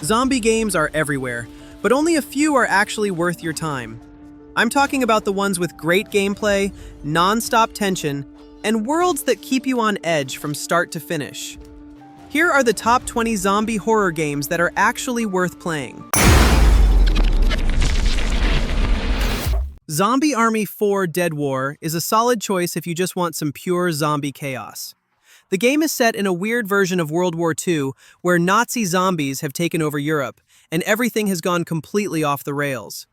Zombie games are everywhere, but only a few are actually worth your time. I'm talking about the ones with great gameplay, non-stop tension, and worlds that keep you on edge from start to finish. Here are the top 20 zombie horror games that are actually worth playing. Zombie Army 4 Dead War is a solid choice if you just want some pure zombie chaos. The game is set in a weird version of World War II where Nazi zombies have taken over Europe, and everything has gone completely off the rails.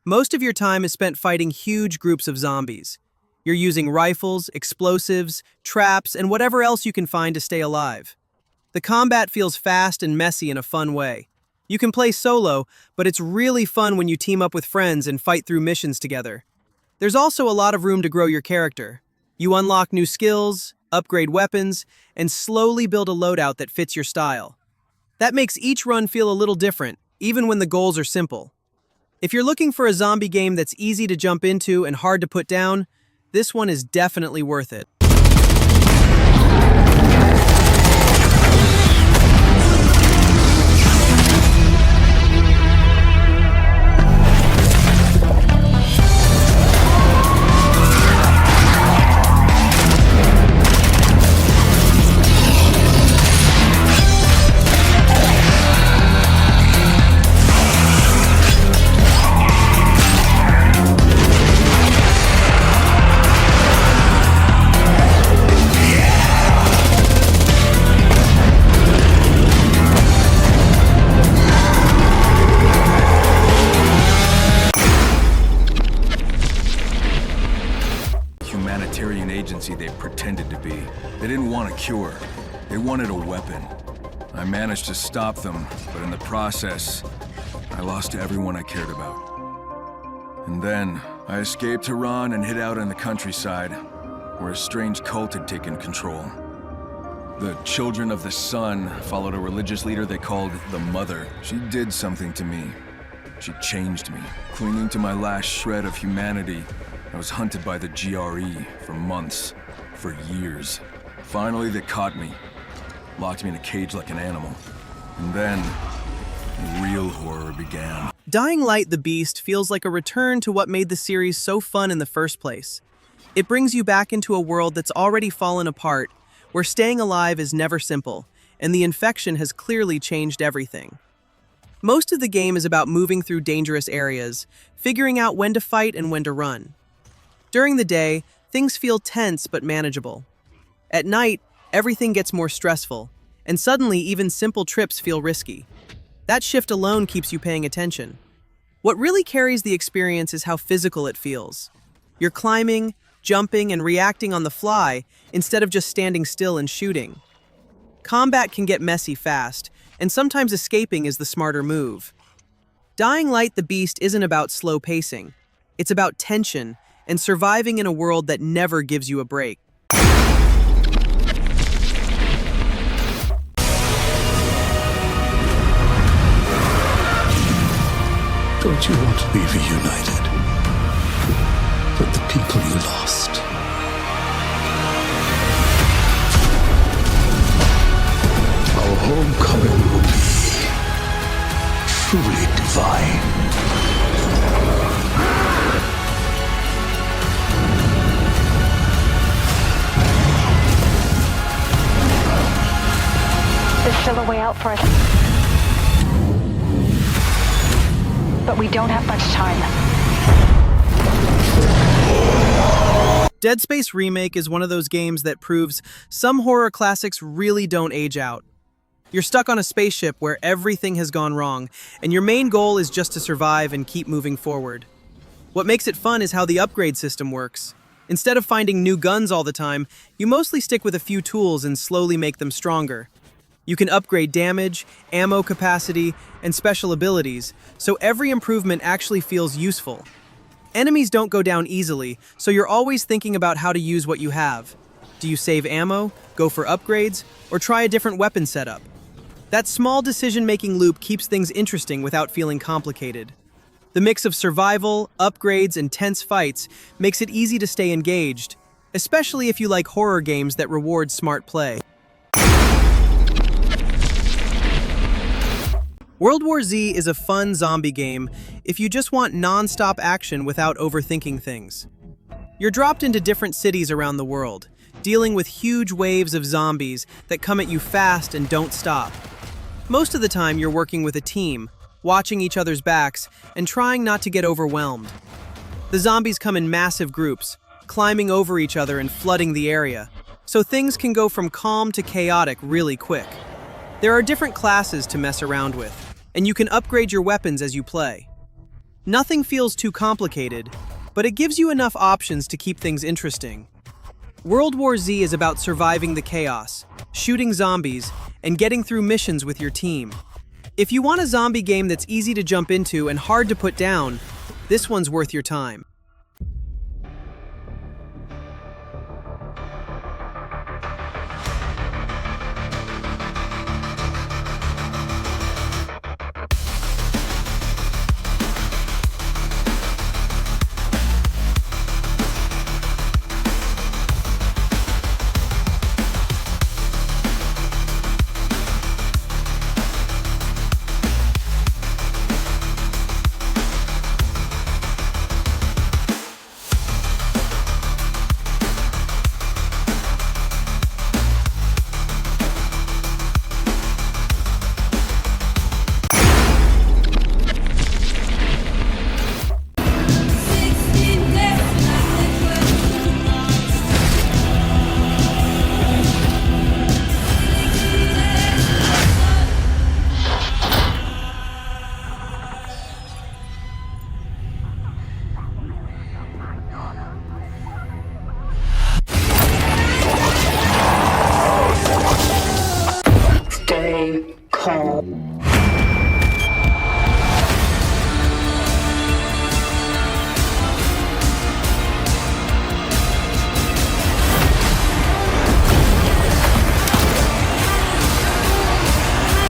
Most of your time is spent fighting huge groups of zombies. You're using rifles, explosives, traps, and whatever else you can find to stay alive. The combat feels fast and messy in a fun way. You can play solo, but it's really fun when you team up with friends and fight through missions together. There's also a lot of room to grow your character. You unlock new skills, upgrade weapons, and slowly build a loadout that fits your style. That makes each run feel a little different, even when the goals are simple. If you're looking for a zombie game that's easy to jump into and hard to put down, this one is definitely worth it. They pretended to be. They didn't want a cure. They wanted a weapon. I managed to stop them, but in the process, I lost everyone I cared about. And then, I escaped Tehran and hid out in the countryside, where a strange cult had taken control. The Children of the Sun followed a religious leader they called the Mother. She did something to me. She changed me. Clinging to my last shred of humanity, I was hunted by the GRE for months, for years. Finally, they caught me, locked me in a cage like an animal. And then, real horror began. Dying Light the Beast feels like a return to what made the series so fun in the first place. It brings you back into a world that's already fallen apart, where staying alive is never simple, and the infection has clearly changed everything. Most of the game is about moving through dangerous areas, figuring out when to fight and when to run. During the day, things feel tense but manageable. At night, everything gets more stressful, and suddenly even simple trips feel risky. That shift alone keeps you paying attention. What really carries the experience is how physical it feels. You're climbing, jumping, and reacting on the fly instead of just standing still and shooting. Combat can get messy fast, and sometimes escaping is the smarter move. Dying Light the Beast isn't about slow pacing. It's about tension and surviving in a world that never gives you a break. Don't you want to be reunited with the people you lost? Our homecoming will be truly divine. There's still a way out for us. But we don't have much time. Dead Space Remake is one of those games that proves some horror classics really don't age out. You're stuck on a spaceship where everything has gone wrong, and your main goal is just to survive and keep moving forward. What makes it fun is how the upgrade system works. Instead of finding new guns all the time, you mostly stick with a few tools and slowly make them stronger. You can upgrade damage, ammo capacity, and special abilities, so every improvement actually feels useful. Enemies don't go down easily, so you're always thinking about how to use what you have. Do you save ammo, go for upgrades, or try a different weapon setup? That small decision-making loop keeps things interesting without feeling complicated. The mix of survival, upgrades, and tense fights makes it easy to stay engaged, especially if you like horror games that reward smart play. World War Z is a fun zombie game if you just want non-stop action without overthinking things. You're dropped into different cities around the world, dealing with huge waves of zombies that come at you fast and don't stop. Most of the time you're working with a team, watching each other's backs and trying not to get overwhelmed. The zombies come in massive groups, climbing over each other and flooding the area, so things can go from calm to chaotic really quick. There are different classes to mess around with, and you can upgrade your weapons as you play. Nothing feels too complicated, but it gives you enough options to keep things interesting. World War Z is about surviving the chaos, shooting zombies, and getting through missions with your team. If you want a zombie game that's easy to jump into and hard to put down, this one's worth your time. Stay calm.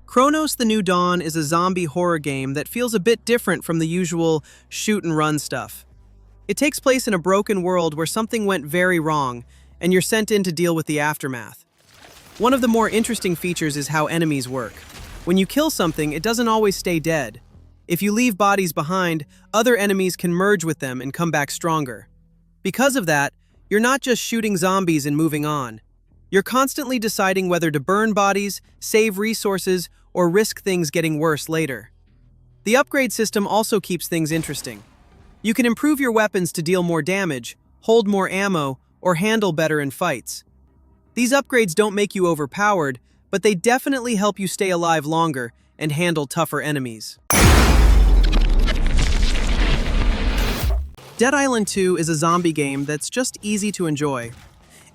Cronos The New Dawn is a zombie horror game that feels a bit different from the usual shoot-and-run stuff. It takes place in a broken world where something went very wrong, and you're sent in to deal with the aftermath. One of the more interesting features is how enemies work. When you kill something, it doesn't always stay dead. If you leave bodies behind, other enemies can merge with them and come back stronger. Because of that, you're not just shooting zombies and moving on. You're constantly deciding whether to burn bodies, save resources, or risk things getting worse later. The upgrade system also keeps things interesting. You can improve your weapons to deal more damage, hold more ammo, or handle better in fights. These upgrades don't make you overpowered, but they definitely help you stay alive longer and handle tougher enemies. Dead Island 2 is a zombie game that's just easy to enjoy.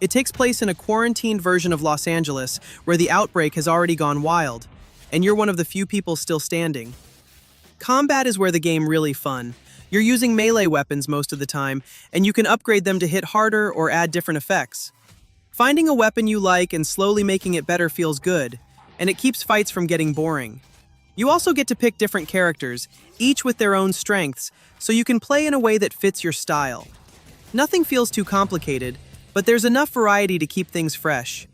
It takes place in a quarantined version of Los Angeles where the outbreak has already gone wild, and you're one of the few people still standing. Combat is where the game really fun. You're using melee weapons most of the time, and you can upgrade them to hit harder or add different effects. Finding a weapon you like and slowly making it better feels good, and it keeps fights from getting boring. You also get to pick different characters, each with their own strengths, so you can play in a way that fits your style. Nothing feels too complicated, but there's enough variety to keep things fresh.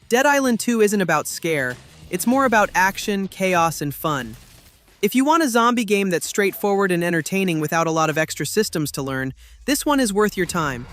Dead Island 2 isn't about scare, it's more about action, chaos, and fun. If you want a zombie game that's straightforward and entertaining without a lot of extra systems to learn, this one is worth your time.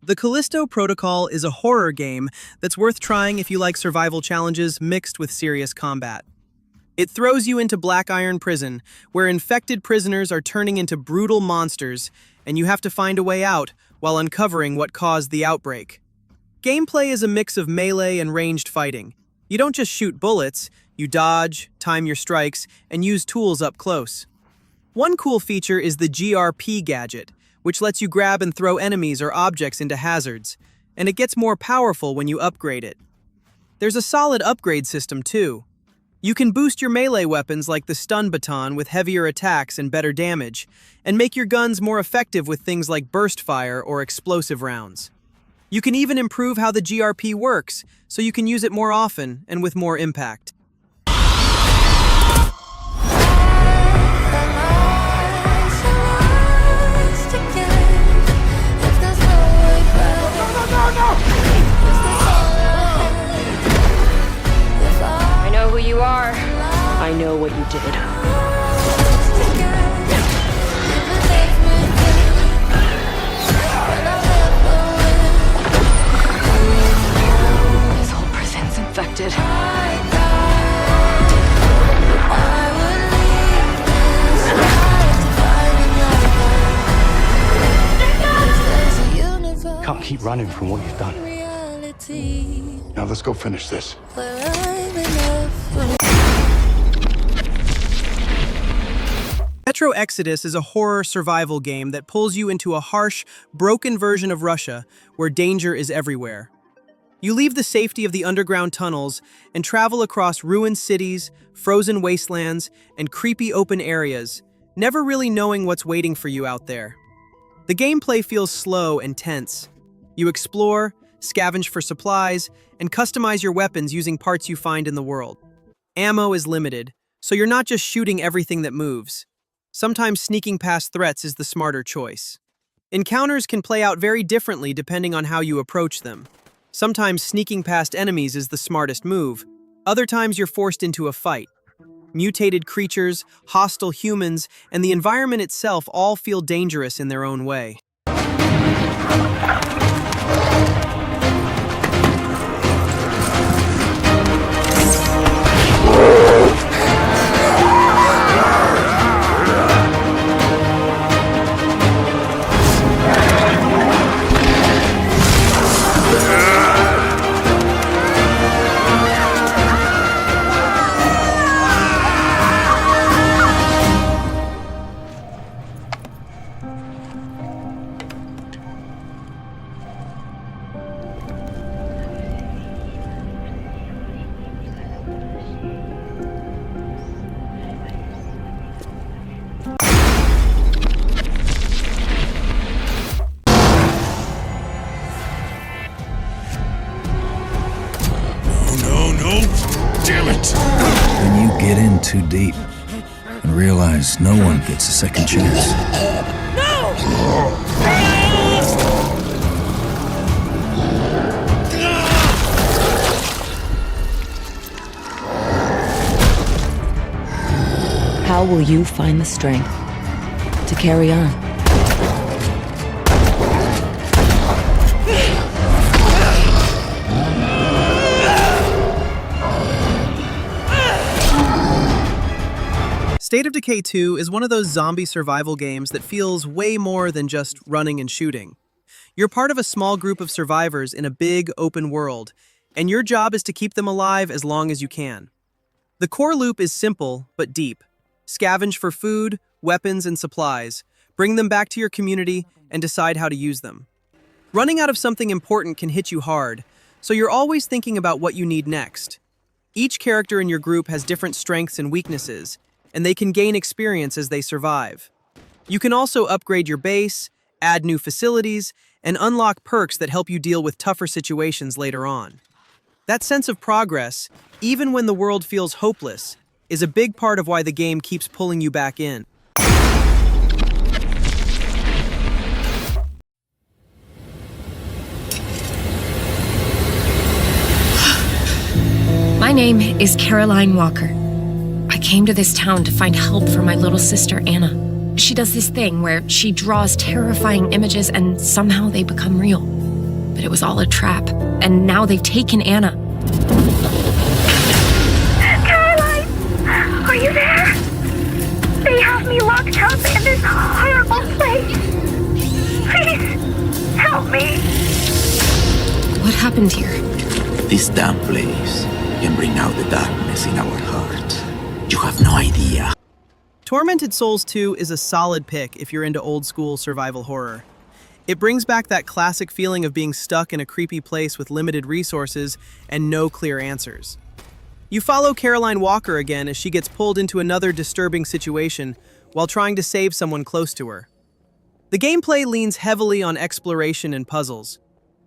The Callisto Protocol is a horror game that's worth trying if you like survival challenges mixed with serious combat. It throws you into Black Iron Prison, where infected prisoners are turning into brutal monsters, and you have to find a way out while uncovering what caused the outbreak. Gameplay is a mix of melee and ranged fighting. You don't just shoot bullets, You dodge, time your strikes, and use tools up close. One cool feature is the GRP gadget, which lets you grab and throw enemies or objects into hazards, and it gets more powerful when you upgrade it. There's a solid upgrade system too. You can boost your melee weapons like the stun baton with heavier attacks and better damage, and make your guns more effective with things like burst fire or explosive rounds. You can even improve how the GRP works, so you can use it more often and with more impact. I know who you are. I know what you did. This whole prison's infected. Can't keep running from what you've done. Now let's go finish this. Metro Exodus is a horror survival game that pulls you into a harsh, broken version of Russia where danger is everywhere. You leave the safety of the underground tunnels and travel across ruined cities, frozen wastelands, and creepy open areas, never really knowing what's waiting for you out there. The gameplay feels slow and tense. You explore, scavenge for supplies, and customize your weapons using parts you find in the world. Ammo is limited, so you're not just shooting everything that moves. Sometimes sneaking past threats is the smarter choice. Encounters can play out very differently depending on how you approach them. Sometimes sneaking past enemies is the smartest move. Other times you're forced into a fight. Mutated creatures, hostile humans, and the environment itself all feel dangerous in their own way. When you get in too deep and realize no one gets a second chance. How will you find the strength to carry on? State of Decay 2 is one of those zombie survival games that feels way more than just running and shooting. You're part of a small group of survivors in a big, open world, and your job is to keep them alive as long as you can. The core loop is simple, but deep. Scavenge for food, weapons, and supplies, bring them back to your community, and decide how to use them. Running out of something important can hit you hard, so you're always thinking about what you need next. Each character in your group has different strengths and weaknesses, and they can gain experience as they survive. You can also upgrade your base, add new facilities, and unlock perks that help you deal with tougher situations later on. That sense of progress, even when the world feels hopeless, is a big part of why the game keeps pulling you back in. My name is Caroline Walker. I came to this town to find help for my little sister, Anna. She does this thing where she draws terrifying images and somehow they become real. But it was all a trap, and now they've taken Anna. Caroline! Are you there? They have me locked up in this horrible place. Please, help me. What happened here? This damn place can bring out the darkness in our hearts. You have no idea. Tormented Souls 2 is a solid pick if you're into old-school survival horror. It brings back that classic feeling of being stuck in a creepy place with limited resources and no clear answers. You follow Caroline Walker again as she gets pulled into another disturbing situation while trying to save someone close to her. The gameplay leans heavily on exploration and puzzles.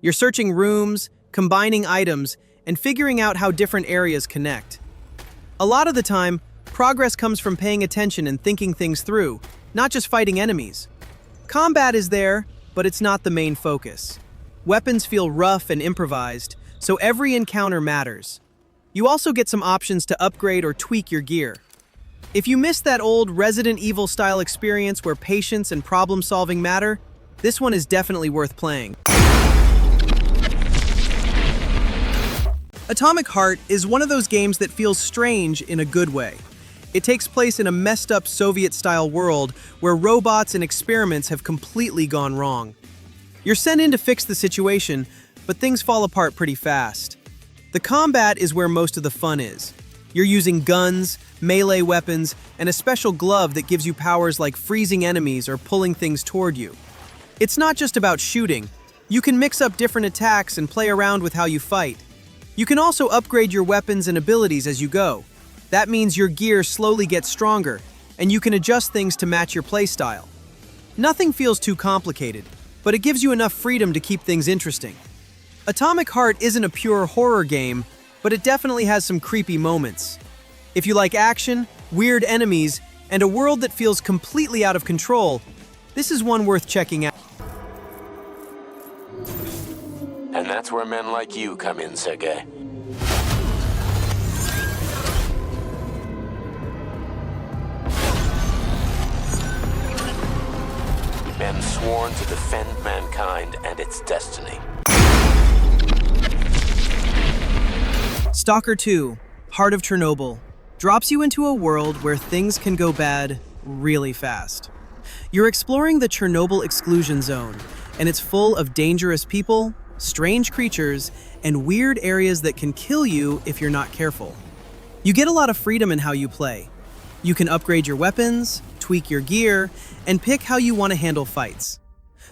You're searching rooms, combining items, and figuring out how different areas connect. A lot of the time, progress comes from paying attention and thinking things through, not just fighting enemies. Combat is there, but it's not the main focus. Weapons feel rough and improvised, so every encounter matters. You also get some options to upgrade or tweak your gear. If you miss that old Resident Evil-style experience where patience and problem-solving matter, this one is definitely worth playing. Atomic Heart is one of those games that feels strange in a good way. It takes place in a messed-up Soviet-style world where robots and experiments have completely gone wrong. You're sent in to fix the situation, but things fall apart pretty fast. The combat is where most of the fun is. You're using guns, melee weapons, and a special glove that gives you powers like freezing enemies or pulling things toward you. It's not just about shooting. You can mix up different attacks and play around with how you fight. You can also upgrade your weapons and abilities as you go. That means your gear slowly gets stronger, and you can adjust things to match your playstyle. Nothing feels too complicated, but it gives you enough freedom to keep things interesting. Atomic Heart isn't a pure horror game, but it definitely has some creepy moments. If you like action, weird enemies, and a world that feels completely out of control, this is one worth checking out. And that's where men like you come in, Sergei. Men sworn to defend mankind and its destiny. STALKER 2, Heart of Chernobyl, drops you into a world where things can go bad really fast. You're exploring the Chernobyl exclusion zone, and it's full of dangerous people, strange creatures, and weird areas that can kill you if you're not careful. You get a lot of freedom in how you play. You can upgrade your weapons, tweak your gear, and pick how you want to handle fights.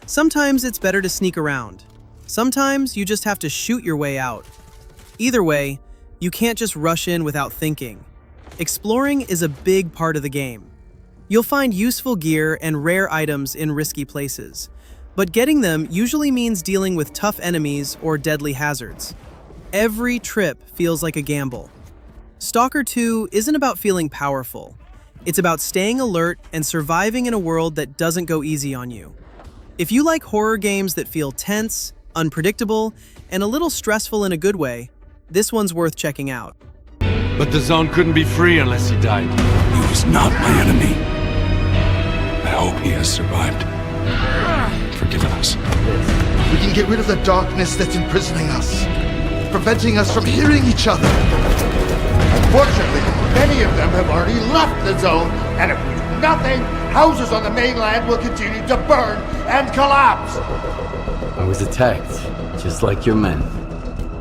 Sometimes it's better to sneak around. Sometimes you just have to shoot your way out. Either way, you can't just rush in without thinking. Exploring is a big part of the game. You'll find useful gear and rare items in risky places, but getting them usually means dealing with tough enemies or deadly hazards. Every trip feels like a gamble. STALKER 2 isn't about feeling powerful. It's about staying alert and surviving in a world that doesn't go easy on you. If you like horror games that feel tense, unpredictable, and a little stressful in a good way, this one's worth checking out. But the zone couldn't be free unless he died. He was not my enemy. I hope he has survived. Forgiven us. We can get rid of the darkness that's imprisoning us, preventing us from hearing each other. Unfortunately, many of them have already left the zone, and if we do nothing, houses on the mainland will continue to burn and collapse. I was attacked, just like your men.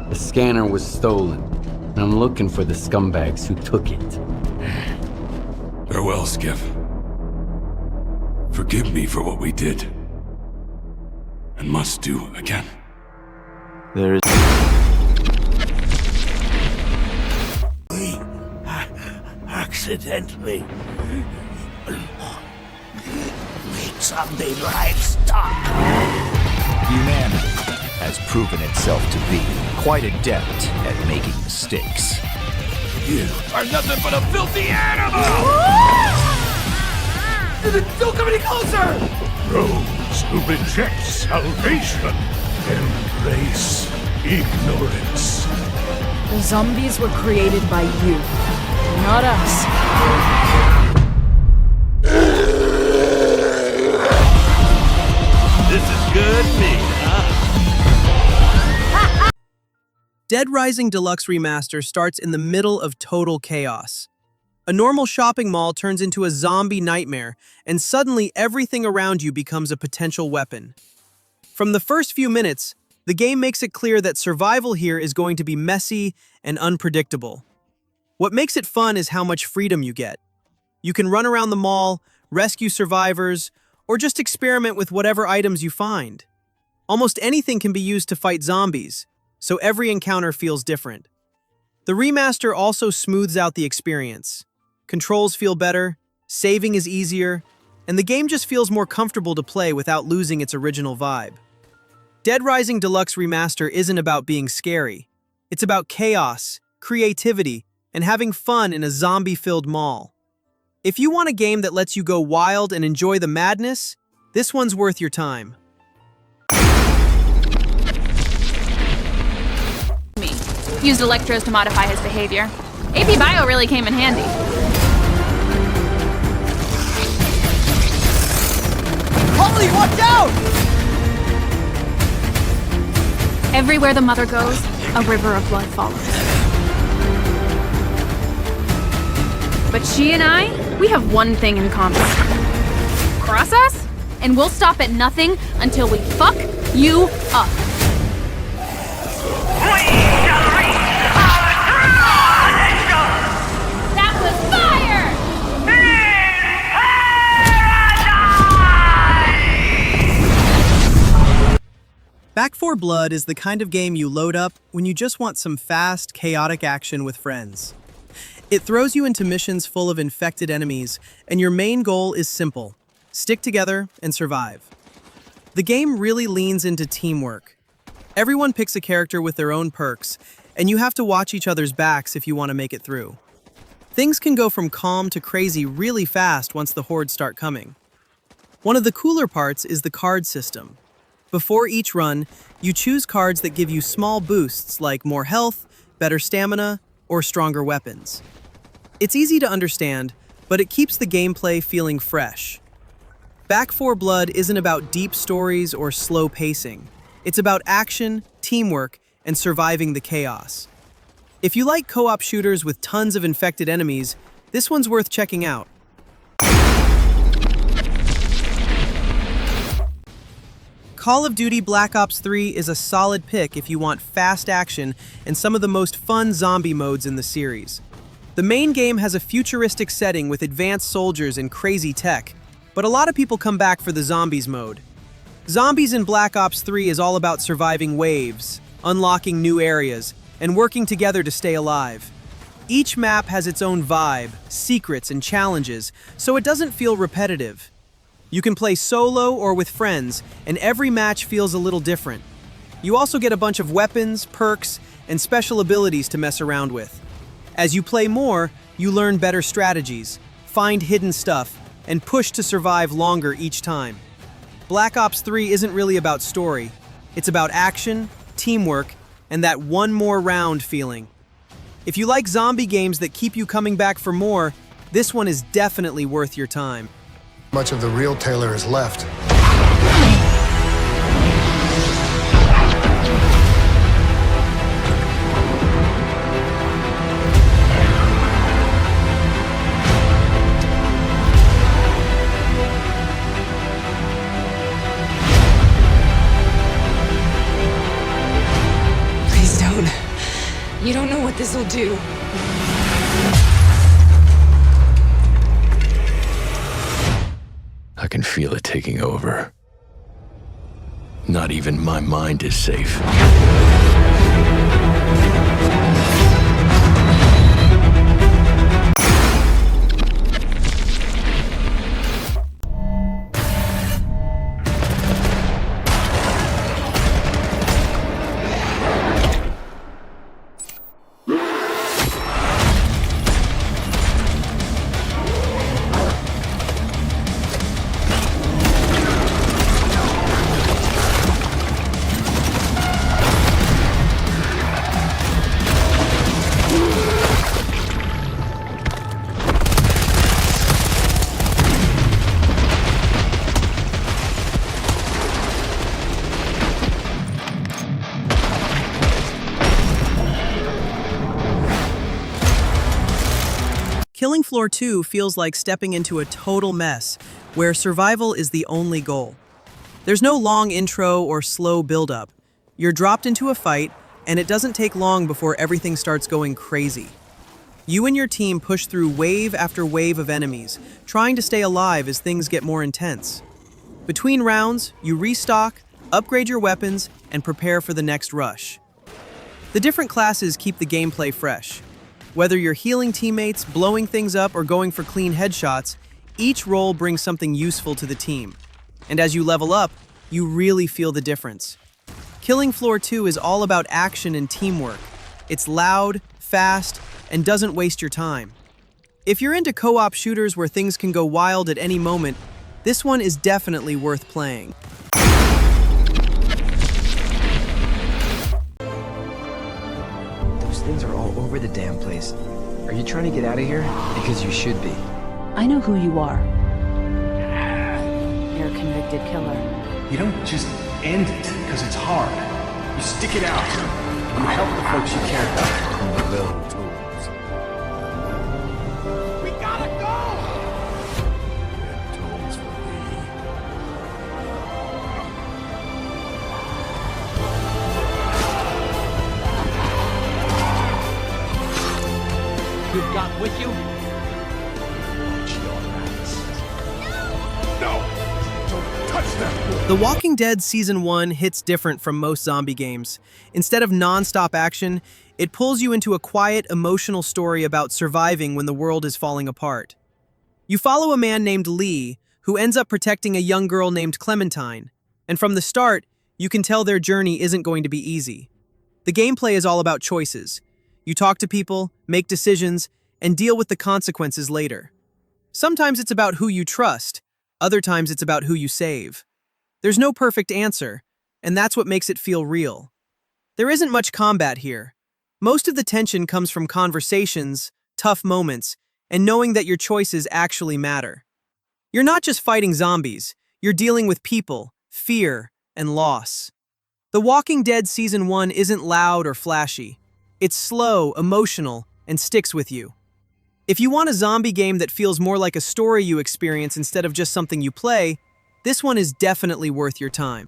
The scanner was stolen, and I'm looking for the scumbags who took it. Farewell, Skiff. Forgive me for what we did, and must do again. There is... We accidentally made something livestock. Humanity has proven itself to be quite adept at making mistakes. You are nothing but a filthy animal! Don't come any closer! Those who reject salvation embrace ignorance. The zombies were created by you, not us. This is good meat, huh? Dead Rising Deluxe Remaster starts in the middle of total chaos. A normal shopping mall turns into a zombie nightmare, and suddenly everything around you becomes a potential weapon. From the first few minutes, The game makes it clear that survival here is going to be messy and unpredictable. What makes it fun is how much freedom you get. You can run around the mall, rescue survivors, or just experiment with whatever items you find. Almost anything can be used to fight zombies, so every encounter feels different. The remaster also smooths out the experience. Controls feel better, saving is easier, and the game just feels more comfortable to play without losing its original vibe. Dead Rising Deluxe Remaster isn't about being scary. It's about chaos, creativity, and having fun in a zombie-filled mall. If you want a game that lets you go wild and enjoy the madness, this one's worth your time. Used electros to modify his behavior. AP Bio really came in handy. Holly, watch out! Everywhere the mother goes, a river of blood follows. But she and I, we have one thing in common. Cross us, and we'll stop at nothing until we fuck you up. That was fire! Back 4 Blood is the kind of game you load up when you just want some fast, chaotic action with friends. It throws you into missions full of infected enemies, and your main goal is simple: stick together and survive. The game really leans into teamwork. Everyone picks a character with their own perks, and you have to watch each other's backs if you want to make it through. Things can go from calm to crazy really fast once the hordes start coming. One of the cooler parts is the card system. Before each run, you choose cards that give you small boosts like more health, better stamina, or stronger weapons. It's easy to understand, but it keeps the gameplay feeling fresh. Back 4 Blood isn't about deep stories or slow pacing. It's about action, teamwork, and surviving the chaos. If you like co-op shooters with tons of infected enemies, this one's worth checking out. Call of Duty Black Ops 3 is a solid pick if you want fast action and some of the most fun zombie modes in the series. The main game has a futuristic setting with advanced soldiers and crazy tech, but a lot of people come back for the zombies mode. Zombies in Black Ops 3 is all about surviving waves, unlocking new areas, and working together to stay alive. Each map has its own vibe, secrets, and challenges, so it doesn't feel repetitive. You can play solo or with friends, and every match feels a little different. You also get a bunch of weapons, perks, and special abilities to mess around with. As you play more, you learn better strategies, find hidden stuff, and push to survive longer each time. Black Ops 3 isn't really about story. It's about action, teamwork, and that one more round feeling. If you like zombie games that keep you coming back for more, this one is definitely worth your time. Much of the real Taylor is left. Please don't. You don't know what this will do. I can feel it taking over. Not even my mind is safe. Killing Floor 2 feels like stepping into a total mess, where survival is the only goal. There's no long intro or slow build-up. You're dropped into a fight, and it doesn't take long before everything starts going crazy. You and your team push through wave after wave of enemies, trying to stay alive as things get more intense. Between rounds, you restock, upgrade your weapons, and prepare for the next rush. The different classes keep the gameplay fresh. Whether you're healing teammates, blowing things up, or going for clean headshots, each role brings something useful to the team. And as you level up, you really feel the difference. Killing Floor 2 is all about action and teamwork. It's loud, fast, and doesn't waste your time. If you're into co-op shooters where things can go wild at any moment, this one is definitely worth playing. Those things are all over the damn place. Are you trying to get out of here? Because you should be. I know who you are. You're a convicted killer. You don't just end it because it's hard. You stick it out. You help the folks you care about. We gotta go! You've got with you? The Walking Dead Season 1 hits different from most zombie games. Instead of non-stop action, it pulls you into a quiet, emotional story about surviving when the world is falling apart. You follow a man named Lee, who ends up protecting a young girl named Clementine, and from the start, you can tell their journey isn't going to be easy. The gameplay is all about choices. You talk to people, make decisions, and deal with the consequences later. Sometimes it's about who you trust, other times it's about who you save. There's no perfect answer, and that's what makes it feel real. There isn't much combat here. Most of the tension comes from conversations, tough moments, and knowing that your choices actually matter. You're not just fighting zombies, you're dealing with people, fear, and loss. The Walking Dead Season 1 isn't loud or flashy. It's slow, emotional, and sticks with you. If you want a zombie game that feels more like a story you experience instead of just something you play, this one is definitely worth your time.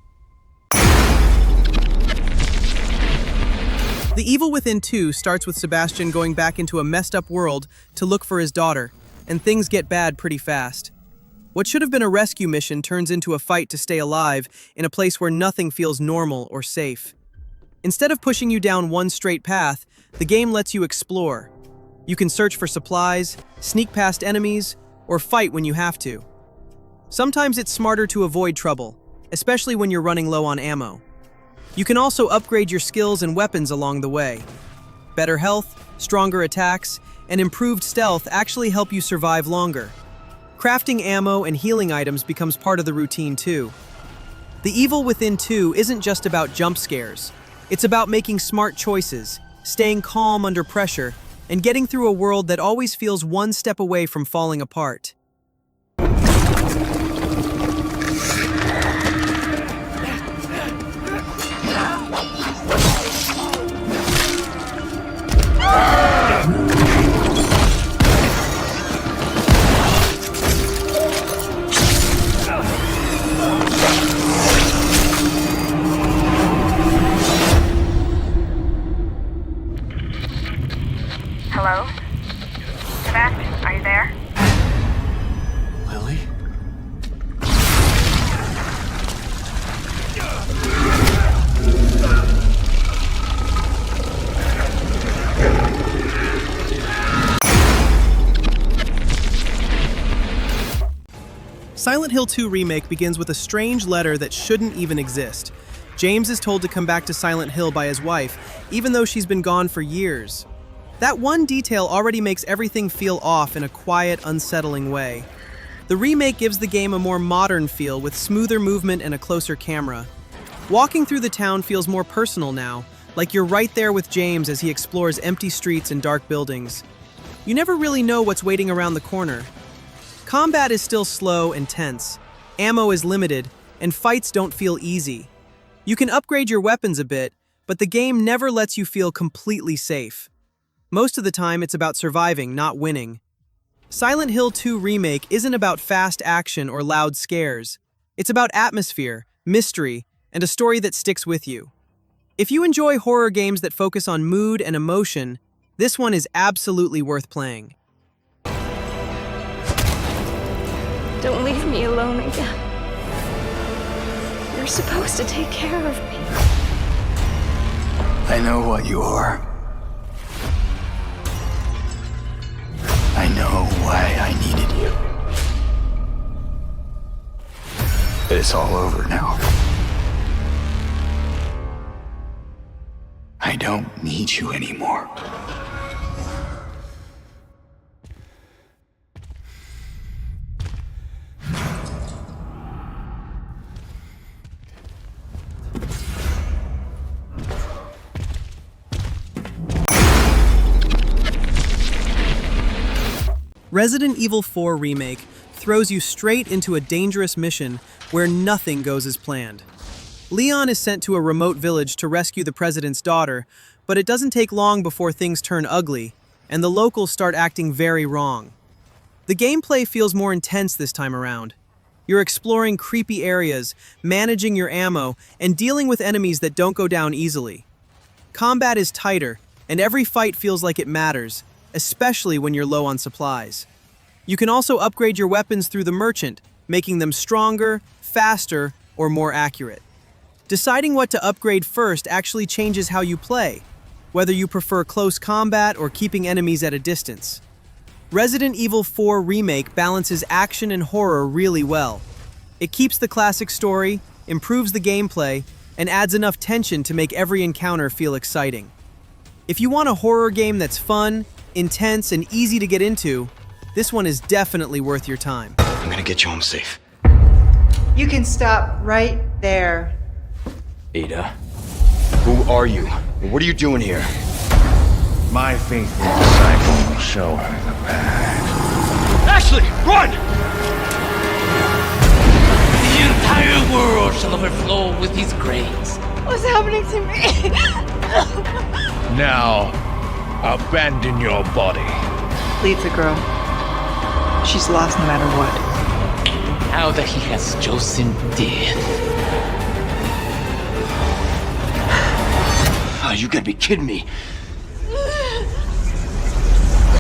The Evil Within 2 starts with Sebastian going back into a messed up world to look for his daughter, and things get bad pretty fast. What should have been a rescue mission turns into a fight to stay alive in a place where nothing feels normal or safe. Instead of pushing you down one straight path, the game lets you explore. You can search for supplies, sneak past enemies, or fight when you have to. Sometimes it's smarter to avoid trouble, especially when you're running low on ammo. You can also upgrade your skills and weapons along the way. Better health, stronger attacks, and improved stealth actually help you survive longer. Crafting ammo and healing items becomes part of the routine too. The Evil Within 2 isn't just about jump scares. It's about making smart choices, staying calm under pressure, and getting through a world that always feels one step away from falling apart. Hello? Sebastian, are you there? Lily? Silent Hill 2 Remake begins with a strange letter that shouldn't even exist. James is told to come back to Silent Hill by his wife, even though she's been gone for years. That one detail already makes everything feel off in a quiet, unsettling way. The remake gives the game a more modern feel with smoother movement and a closer camera. Walking through the town feels more personal now, like you're right there with James as he explores empty streets and dark buildings. You never really know what's waiting around the corner. Combat is still slow and tense. Ammo is limited, and fights don't feel easy. You can upgrade your weapons a bit, but the game never lets you feel completely safe. Most of the time, it's about surviving, not winning. Silent Hill 2 Remake isn't about fast action or loud scares. It's about atmosphere, mystery, and a story that sticks with you. If you enjoy horror games that focus on mood and emotion, this one is absolutely worth playing. Don't leave me alone again. You're supposed to take care of me. I know what you are. I know why I needed you. But it's all over now. I don't need you anymore. Resident Evil 4 Remake throws you straight into a dangerous mission where nothing goes as planned. Leon is sent to a remote village to rescue the president's daughter, but it doesn't take long before things turn ugly, and the locals start acting very wrong. The gameplay feels more intense this time around. You're exploring creepy areas, managing your ammo, and dealing with enemies that don't go down easily. Combat is tighter, and every fight feels like it matters, especially when you're low on supplies. You can also upgrade your weapons through the merchant, making them stronger, faster, or more accurate. Deciding what to upgrade first actually changes how you play, whether you prefer close combat or keeping enemies at a distance. Resident Evil 4 Remake balances action and horror really well. It keeps the classic story, improves the gameplay, and adds enough tension to make every encounter feel exciting. If you want a horror game that's fun, intense, and easy to get into, this one is definitely worth your time. I'm gonna get you home safe. You can stop right there. Ada, who are you? What are you doing here? My faithful disciple will show her the path. Ashley, run! The entire world shall overflow with his grace. What's happening to me? Now, abandon your body. Leave the girl. She's lost no matter what. Now that he has chosen death. Oh, you gotta be kidding me.